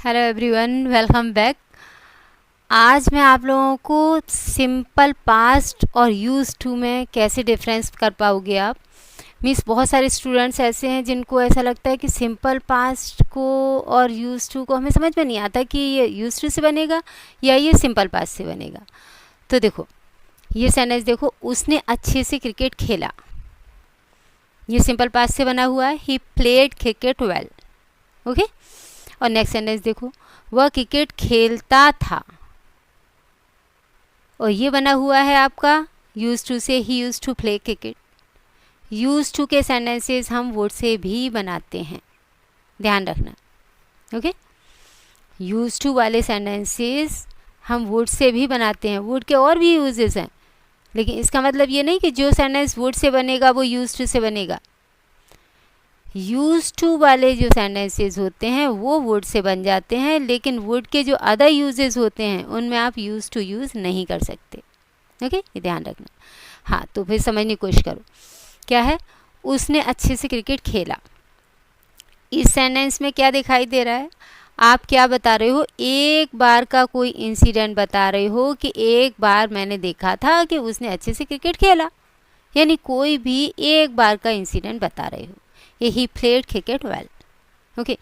Hello everyone, welcome back. आज मैं आप लोगों को सिंपल पास्ट और यूज़ टू में कैसे डिफरेंस कर पाओगे आप। मीन्स बहुत सारे स्टूडेंट्स ऐसे हैं जिनको ऐसा लगता है कि सिंपल पास्ट को और यूज़ टू को हमें समझ में नहीं आता कि ये यूज़ टू से बनेगा या ये सिंपल पास्ट से बनेगा। तो देखो, ये सेंटेंस देखो, उसने अच्छे से क्रिकेट खेला, ये सिंपल पास्ट से बना हुआ है। He played cricket well. Okay. और नेक्स्ट सेंटेंस देखो, वह क्रिकेट खेलता था, और ये बना हुआ है आपका यूज टू से। ही use to play cricket. Use to के सेंटेंसेस हम वुड से भी बनाते हैं, ध्यान रखना। ओके। यूज टू वाले सेंटेंसेस हम वुड से भी बनाते हैं। वुड के और भी यूजेस हैं, लेकिन इसका मतलब ये नहीं कि जो सेंटेंस वुड से बनेगा वो यूज टू से बनेगा। यूज टू वाले जो सेंटेंसेस होते हैं वो वुड से बन जाते हैं, लेकिन वुड के जो अदर यूजेस होते हैं उनमें आप यूज टू यूज़ नहीं कर सकते। ओके, ये ध्यान रखना। हाँ, तो फिर समझने की कोशिश करो। क्या है? उसने अच्छे से क्रिकेट खेला। इस सेंटेंस में क्या दिखाई दे रहा है? आप क्या बता रहे हो? एक बार का कोई इंसिडेंट बता रहे हो कि एक बार मैंने देखा था कि उसने अच्छे से क्रिकेट खेला, यानी कोई भी एक बार का इंसिडेंट बता रहे हो। ये he played cricket well. Okay.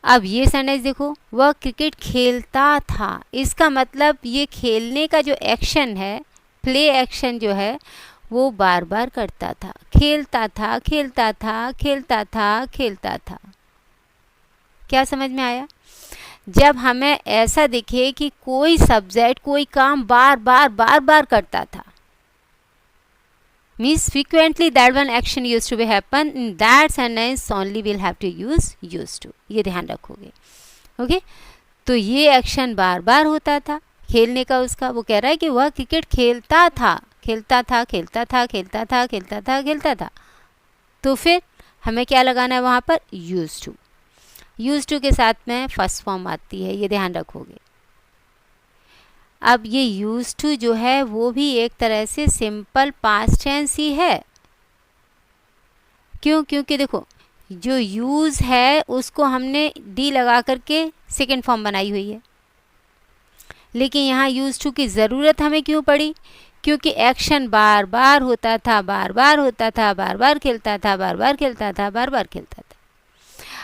अब ये सेंटेंस देखो, वह क्रिकेट खेलता था। इसका मतलब ये खेलने का जो एक्शन है, प्ले एक्शन जो है, वो बार बार करता था। खेलता था, खेलता था, खेलता था, खेलता था। क्या समझ में आया? जब हमें ऐसा दिखे कि कोई सब्जेक्ट कोई काम बार बार बार बार करता था, means frequently that one action used to be happen, in that sentence only will have to use used to। ये ध्यान रखोगे। ओके। तो ये एक्शन बार बार होता था खेलने का उसका। वो कह रहा है कि वह क्रिकेट खेलता था, खेलता था, खेलता था, खेलता था, खेलता था, खेलता था। तो फिर हमें क्या लगाना है वहाँ पर? Use to. यूज टू के साथ में फर्स्ट फॉर्म आती है, ये ध्यान रखोगे। अब ये यूज टू जो है वो भी एक तरह से सिंपल पास्ट टेंस ही है। क्यों? क्योंकि देखो, जो यूज है उसको हमने डी लगा करके सेकेंड फॉर्म बनाई हुई है, लेकिन यहाँ यूज टू की ज़रूरत हमें क्यों पड़ी? क्योंकि एक्शन बार बार होता था, बार बार होता था, बार बार खेलता था, बार बार खेलता था, बार बार खेलता था।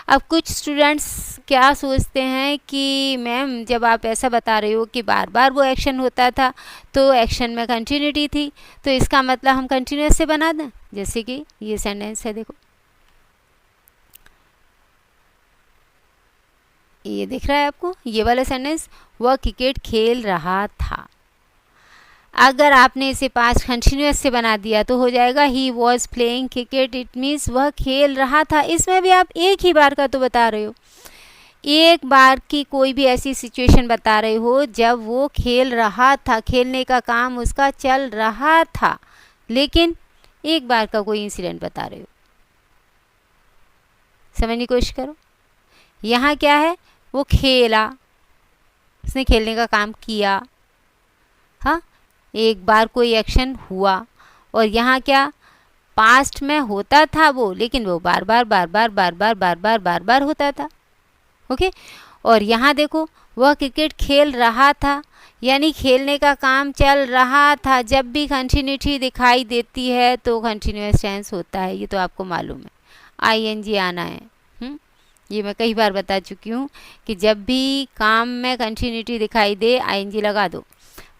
अब कुछ स्टूडेंट्स क्या सोचते हैं कि मैम जब आप ऐसा बता रहे हो कि बार बार वो एक्शन होता था तो एक्शन में कंटिन्यूटी थी, तो इसका मतलब हम कंटिन्यूस से बना दें। जैसे कि ये सेंटेंस है, देखो, ये दिख रहा है आपको, ये वाला सेंटेंस, वह क्रिकेट खेल रहा था। अगर आपने इसे पास्ट कंटिन्यूस से बना दिया तो हो जाएगा he was playing cricket. It means वह खेल रहा था। इसमें भी आप एक ही बार का तो बता रहे हो, एक बार की कोई भी ऐसी सिचुएशन बता रहे हो जब वो खेल रहा था, खेलने का काम उसका चल रहा था, लेकिन एक बार का कोई इंसिडेंट बता रहे हो। समझने की कोशिश करो। यहाँ क्या है? वो खेला, उसने खेलने का काम किया। हाँ, एक बार कोई एक्शन हुआ, और यहाँ क्या? पास्ट में होता था वो, लेकिन वो बार बार बार बार बार बार बार बार बार बार होता था। ओके। और यहाँ देखो, वह क्रिकेट खेल रहा था, यानी खेलने का काम चल रहा था। जब भी कंटिन्यूटी दिखाई देती है तो कंटिन्यूअस टेंस होता है, ये तो आपको मालूम है। आईएनजी आना है। ये मैं कई बार बता चुकी हूँ कि जब भी काम में कंटिन्यूटी दिखाई दे आईएनजी लगा दो।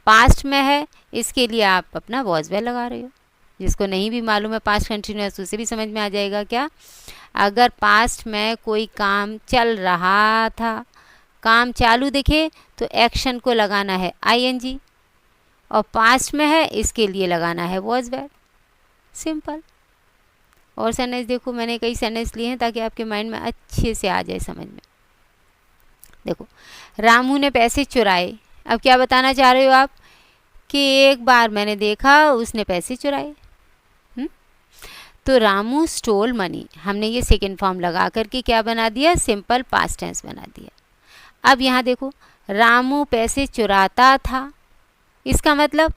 पास्ट में है, इसके लिए आप अपना वॉज वेल लगा रहे हो। जिसको नहीं भी मालूम है पास्ट कंटिन्यूअस, उसे भी समझ में आ जाएगा। क्या? अगर पास्ट में कोई काम चल रहा था, काम चालू दिखे तो एक्शन को लगाना है आईएनजी, और पास्ट में है इसके लिए लगाना है वॉज वेल। सिंपल। और सेंटेंस देखो, मैंने कई सेंटेंस लिए हैं ताकि आपके माइंड में अच्छे से आ जाए समझ में। देखो, रामू ने पैसे चुराए। अब क्या बताना चाह रहे हो आप? कि एक बार मैंने देखा उसने पैसे चुराए। तो रामू स्टोल मनी, हमने ये सेकेंड फॉर्म लगा करके क्या बना दिया? सिंपल पास्ट टेंस बना दिया। अब यहाँ देखो, रामू पैसे चुराता था। इसका मतलब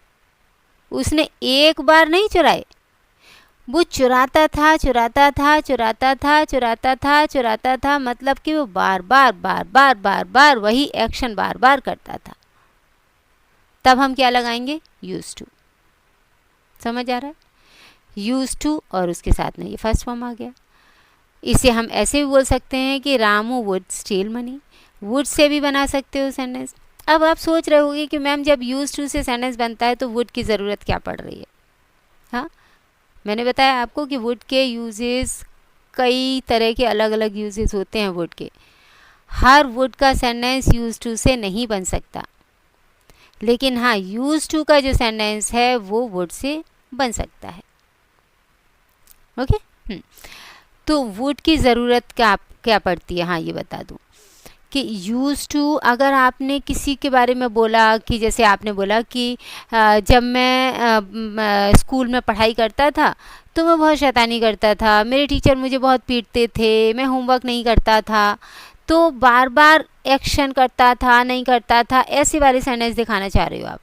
उसने एक बार नहीं चुराए, वो चुराता था चुराता था चुराता था चुराता था चुराता था, मतलब कि वो बार बार बार बार बार बार वही एक्शन बार बार करता था। तब हम क्या लगाएंगे? Use to. समझ आ रहा है? यूज टू और उसके साथ में ये फर्स्ट फॉर्म आ गया। इसे हम ऐसे भी बोल सकते हैं कि Ramu would steel money. Would से भी बना सकते हो सेंटेंस। अब आप सोच रहे होगे कि मैम जब यूज टू से सेंटेंस बनता है तो वुड की ज़रूरत क्या पड़ रही है? हाँ, मैंने बताया आपको कि वुड के यूजेस, कई तरह के अलग अलग यूजेस होते हैं वुड के। हर वुड का सेंटेंस यूज टू से नहीं बन सकता, लेकिन हाँ यूज टू का जो सेंटेंस है वो वुड से बन सकता है। ओके। तो वुड की ज़रूरत क्या क्या पड़ती है? हाँ, ये बता दूँ कि यूज़ टू, अगर आपने किसी के बारे में बोला कि जैसे आपने बोला कि जब मैं स्कूल में पढ़ाई करता था तो मैं बहुत शैतानी करता था, मेरे टीचर मुझे बहुत पीटते थे, मैं होमवर्क नहीं करता था, तो बार बार एक्शन करता था, नहीं करता था, ऐसे वाले सेंटेंस दिखाना चाह रहे हो आप।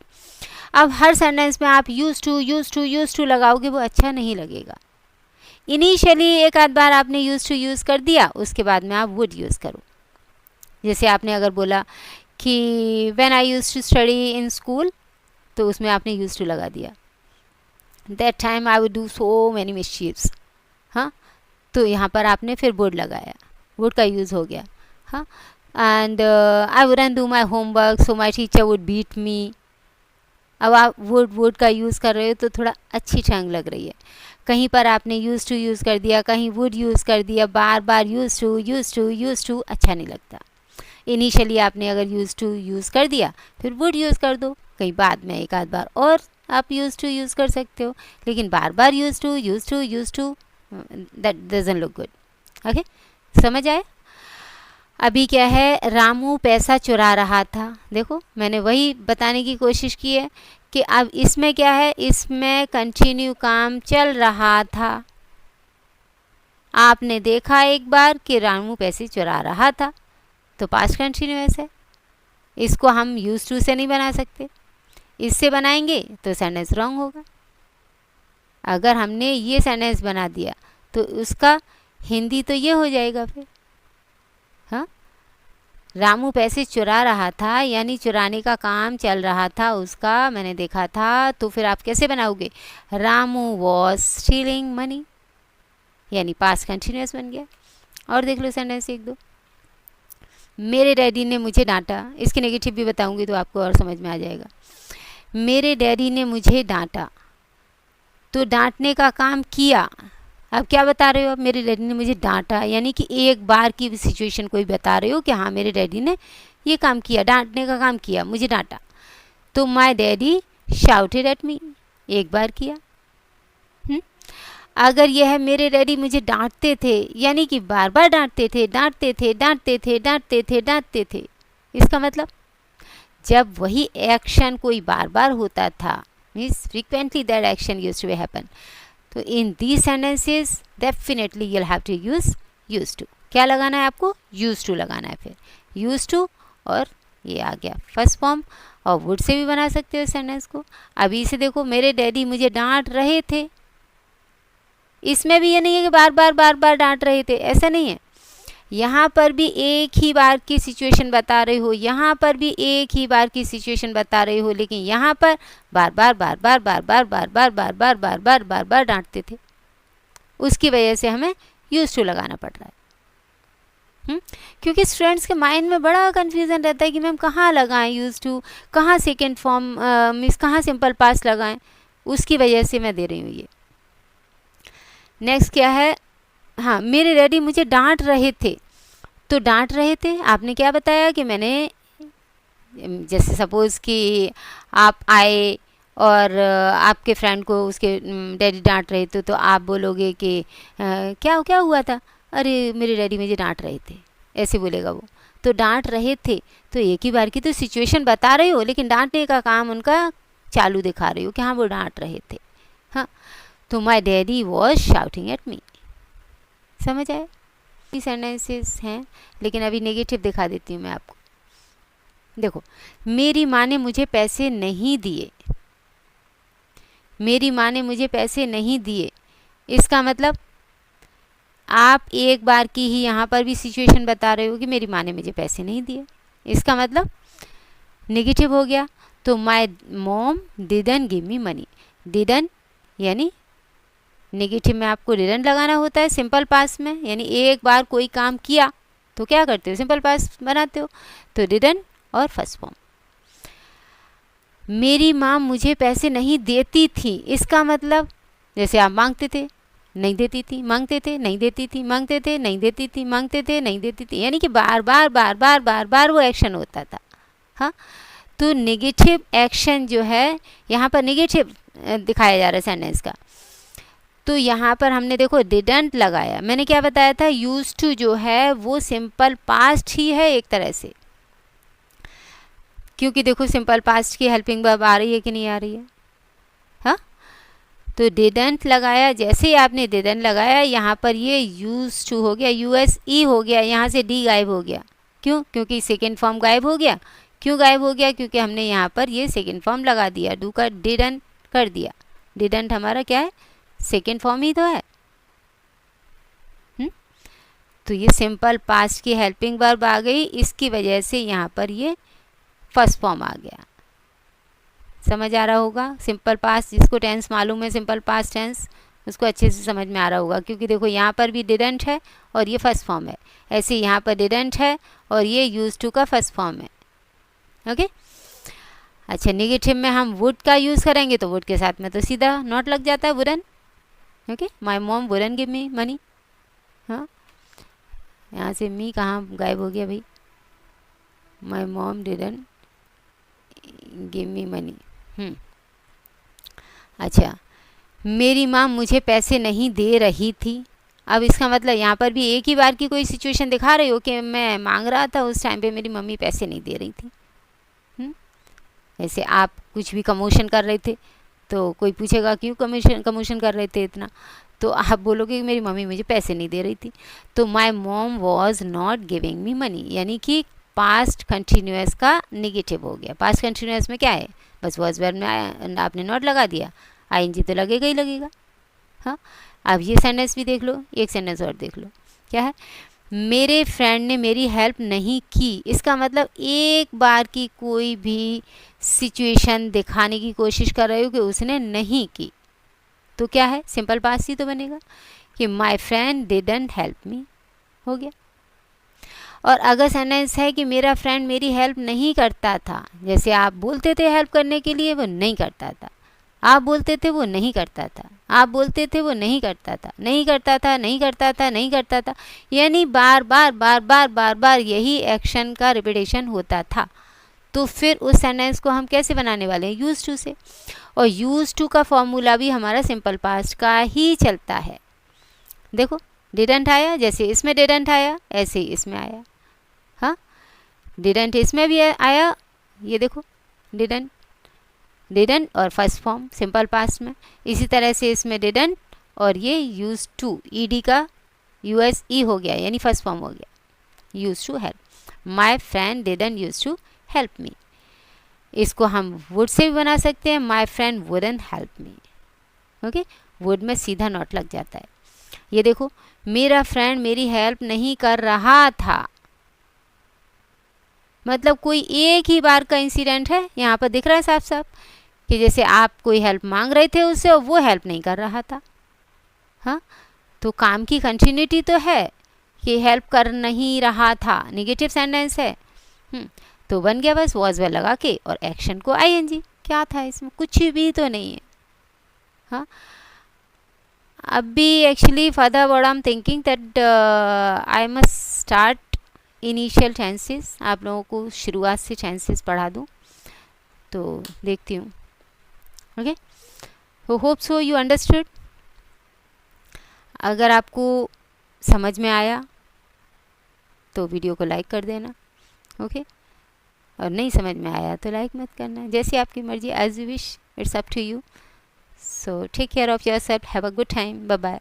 अब हर सेंटेंस में आप use to use to use to लगाओगे, वो अच्छा नहीं लगेगा। इनिशियली एक आध बार आपने यूज़ टू यूज़ कर दिया, उसके बाद में आप वुड यूज़ करो। जैसे आपने अगर बोला कि when I used to study in school, तो उसमें आपने यूज्ड टू लगा दिया। That time I would do so many मिस्चीव्स। हाँ, तो यहाँ पर आपने फिर वुड लगाया, वुड का यूज़ हो गया। हाँ, and I wouldn't do my homework so my teacher would beat me. अब आप वुड का यूज़ कर रहे हो तो थोड़ा अच्छी टंग लग रही है। कहीं पर आपने यूज़ टू यूज़ कर दिया, कहीं वुड यूज़ कर दिया, बार बार use to use to use to, अच्छा नहीं लगता। इनिशियली आपने अगर यूज़ टू यूज़ कर दिया, फिर वुड यूज़ कर दो, कहीं बाद में एक आध बार और आप यूज़ टू यूज़ कर सकते हो, लेकिन बार बार use to use to use to, that doesn't look good. Okay, समझ आया? अभी क्या है, रामू पैसा चुरा रहा था। देखो मैंने वही बताने की कोशिश की है कि अब इसमें क्या है, इसमें कंटिन्यू काम चल रहा था। आपने देखा एक बार कि रामू पैसे चुरा रहा था, तो पास्ट कंटिन्यूअस है। इसको हम यूज टू से नहीं बना सकते, इससे बनाएंगे तो सेंटेंस रॉन्ग होगा। अगर हमने ये सेंटेंस बना दिया तो उसका हिंदी तो ये हो जाएगा फिर। हाँ, रामू पैसे चुरा रहा था, यानी चुराने का काम चल रहा था उसका, मैंने देखा था, तो फिर आप कैसे बनाओगे? रामू वॉज स्टीलिंग मनी, यानी पास्ट कंटिन्यूअस बन गया। और देख लो सेंटेंस एक दो। मेरे डैडी ने मुझे डांटा, इसके नेगेटिव भी बताऊंगी तो आपको और समझ में आ जाएगा। मेरे डैडी ने मुझे डांटा, तो डांटने का काम किया। अब क्या बता रहे हो आप? मेरे डैडी ने मुझे डांटा, यानी कि एक बार की सिचुएशन कोई बता रहे हो कि हाँ मेरे डैडी ने ये काम किया, डांटने का काम किया, मुझे डांटा। तो my daddy shouted at me, एक बार किया। अगर यह है मेरे डैडी मुझे डांटते थे, यानी कि बार बार डांटते थे डांटते थे डांटते थे डांटते थे डांटते थे, इसका मतलब जब वही एक्शन कोई बार बार होता था, means frequently that action used to happen, तो in these sentences definitely you will have to use to. क्या लगाना है आपको? यूज टू लगाना है। फिर यूज टू और ये आ गया फर्स्ट फॉर्म, और वुड से भी बना सकते हो सेंटेंस को। अभी से देखो, मेरे डैडी मुझे डांट रहे थे, इसमें भी ये नहीं है कि बार बार डांट रहे थे, ऐसा नहीं है। यहाँ पर भी एक ही बार की सिचुएशन बता रहे हो, यहाँ पर भी एक ही बार की सिचुएशन बता रहे हो, लेकिन यहाँ पर बार बार डांटते थे, उसकी वजह से हमें यूज टू लगाना पड़ रहा है। क्योंकि स्टूडेंट्स के माइंड में बड़ा कन्फ्यूज़न रहता है कि मैम कहाँ लगाएं यूज टू, कहाँ सेकेंड फॉर्म मीन्स कहाँ सिंपल पास्ट लगाएं, उसकी वजह से मैं दे रही हूँ ये। नेक्स्ट क्या है, हाँ मेरे डैडी मुझे डांट रहे थे, तो डांट रहे थे आपने क्या बताया कि मैंने, जैसे सपोज़ कि आप आए और आपके फ्रेंड को उसके डैडी डांट रहे थे, तो आप बोलोगे कि क्या क्या हुआ था? अरे मेरे डैडी मुझे डांट रहे थे, ऐसे बोलेगा वो। तो डांट रहे थे, तो एक ही बार की तो सिचुएशन बता रहे हो, लेकिन डांटने का काम उनका चालू दिखा रही हो कि हाँ वो डांट रहे थे। हाँ, तो my daddy was shouting at me. समझ आए? सेंटेंसेस हैं, लेकिन अभी नेगेटिव दिखा देती हूँ मैं आपको। देखो, मेरी माँ ने मुझे पैसे नहीं दिए, मेरी माँ ने मुझे पैसे नहीं दिए, इसका मतलब आप एक बार की ही यहाँ पर भी सिचुएशन बता रहे हो कि मेरी माँ ने मुझे पैसे नहीं दिए, इसका मतलब नेगेटिव हो गया। तो my mom didn't give me money, didn't यानी नेगेटिव में आपको डिडंट लगाना होता है सिंपल पास्ट में, यानी एक बार कोई काम किया तो क्या करते हो, सिंपल पास्ट बनाते हो, तो डिडंट और फर्स्ट फॉर्म। मेरी माँ मुझे पैसे नहीं देती थी, इसका मतलब जैसे आप मांगते थे नहीं देती थी, मांगते थे नहीं देती थी, मांगते थे नहीं देती थी, मांगते थे नहीं देती थी, यानी कि बार बार बार बार बार बार वो एक्शन होता था। हाँ, तो नेगेटिव एक्शन जो है यहाँ पर नेगेटिव दिखाया जा रहा है सेंटेंस का। तो यहाँ पर हमने देखो डिडंट लगाया, मैंने क्या बताया था, यूज टू जो है वो सिंपल पास्ट ही है एक तरह से, क्योंकि देखो सिंपल पास्ट की हेल्पिंग वर्ब आ रही है कि नहीं आ रही है। हाँ, तो डिडंट लगाया, जैसे ही आपने डिडंट लगाया यहाँ पर ये यूज टू हो गया, यूएसई हो गया, यहाँ से डी गायब हो गया। क्यों? क्योंकि सेकेंड फॉर्म गायब हो गया। क्यों गायब हो गया? क्योंकि हमने यहाँ पर ये सेकेंड फॉर्म लगा दिया, डू का डिडंट कर दिया। डिडंट हमारा क्या है, सेकेंड फॉर्म ही तो है। तो ये सिंपल पास्ट की हेल्पिंग वर्ब आ गई, इसकी वजह से यहाँ पर ये फर्स्ट फॉर्म आ गया। समझ आ रहा होगा, सिंपल पास्ट जिसको टेंस मालूम है, सिंपल पास्ट टेंस, उसको अच्छे से समझ में आ रहा होगा, क्योंकि देखो यहाँ पर भी डिडंट है और ये फर्स्ट फॉर्म है, ऐसे यहाँ पर डिडंट है और ये यूज टू का फर्स्ट फॉर्म है। ओके, अच्छा नेगेटिव में हम वुड का यूज़ करेंगे तो वुड के साथ में तो सीधा नॉट लग जाता है, wooden. Okay, my mom wooden give me money. हाँ, यहाँ से मी कहाँ गायब हो गया भाई, my mom didn't give me money. अच्छा, मेरी माँ मुझे पैसे नहीं दे रही थी। अब इसका मतलब यहाँ पर भी एक ही बार की कोई सिचुएशन दिखा रही हो कि मैं मांग रहा था, उस टाइम पे मेरी मम्मी पैसे नहीं दे रही थी। जैसे आप कुछ भी कमोशन कर रहे थे तो कोई पूछेगा क्यों कमोशन कर रहे थे इतना, तो आप बोलोगे कि मेरी मम्मी मुझे पैसे नहीं दे रही थी। तो my mom was not giving me money, यानी कि पास्ट कंटिन्यूअस का नेगेटिव हो गया। पास्ट कंटिन्यूअस में क्या है, बस वॉज वर्ब में आपने नॉट लगा दिया, आईएनजी तो लगेगा ही लगेगा। हाँ, अब ये सेंटेंस भी देख लो, एक सेंटेंस और देख लो, क्या है, मेरे फ्रेंड ने मेरी हेल्प नहीं की। इसका मतलब एक बार की कोई भी सिचुएशन दिखाने की कोशिश कर रहे हो कि उसने नहीं की, तो क्या है, सिंपल पास्ट ही तो बनेगा कि my friend didn't help me, हो गया। और अगर सेंटेंस है कि मेरा फ्रेंड मेरी हेल्प नहीं करता था, जैसे आप बोलते थे हेल्प करने के लिए, वो नहीं करता था, आप बोलते थे वो नहीं करता था, आप बोलते थे वो नहीं करता था, नहीं करता था, नहीं करता था, नहीं करता था, यानी बार बार बार बार बार बार यही एक्शन का रिपीटेशन होता था। तो फिर उस सेंटेंस को हम कैसे बनाने वाले हैं, यूज टू से। और यूज टू का फॉर्मूला भी हमारा सिंपल पास्ट का ही चलता है। देखो डिडंट आया, जैसे इसमें डिडंट आया ऐसे ही इसमें आया। हाँ, डिडंट इसमें भी आया, ये देखो डिडंट, डिडंट और फर्स्ट फॉर्म सिंपल पास्ट में, इसी तरह से इसमें डिडंट और ये यूज टू, ईडी का यूएसई हो गया, यानी फर्स्ट फॉर्म हो गया, use to help. My friend didn't use to help me, इसको हम वुड से भी बना सकते हैं, my friend wouldn't help me. Okay, would में सीधा नॉट लग जाता है। ये देखो, मेरा फ्रेंड मेरी हेल्प नहीं कर रहा था, मतलब कोई एक ही बार का इंसिडेंट है, यहाँ पर दिख रहा है साफ साफ कि जैसे आप कोई हेल्प मांग रहे थे उससे और वो हेल्प नहीं कर रहा था। हाँ, तो काम की कंटिन्यूटी तो है कि हेल्प कर नहीं रहा था, नेगेटिव सेंटेंस है। तो बन गया बस वॉज वेल लगा के और एक्शन को आईएनजी। क्या था इसमें, कुछ भी तो नहीं है। हाँ, अभी actually further what I am thinking that I must start initial tenses, आप लोगों को शुरुआत से टेंसेस पढ़ा दूँ, तो देखती हूँ। ओके, तो होप सो यू अंडरस्टूड। अगर आपको समझ में आया तो वीडियो को लाइक कर देना। ओके, और नहीं समझ में आया तो लाइक मत करना, जैसी आपकी मर्जी, as you wish, it's up to you. So take care of yourself, have a good time, bye bye.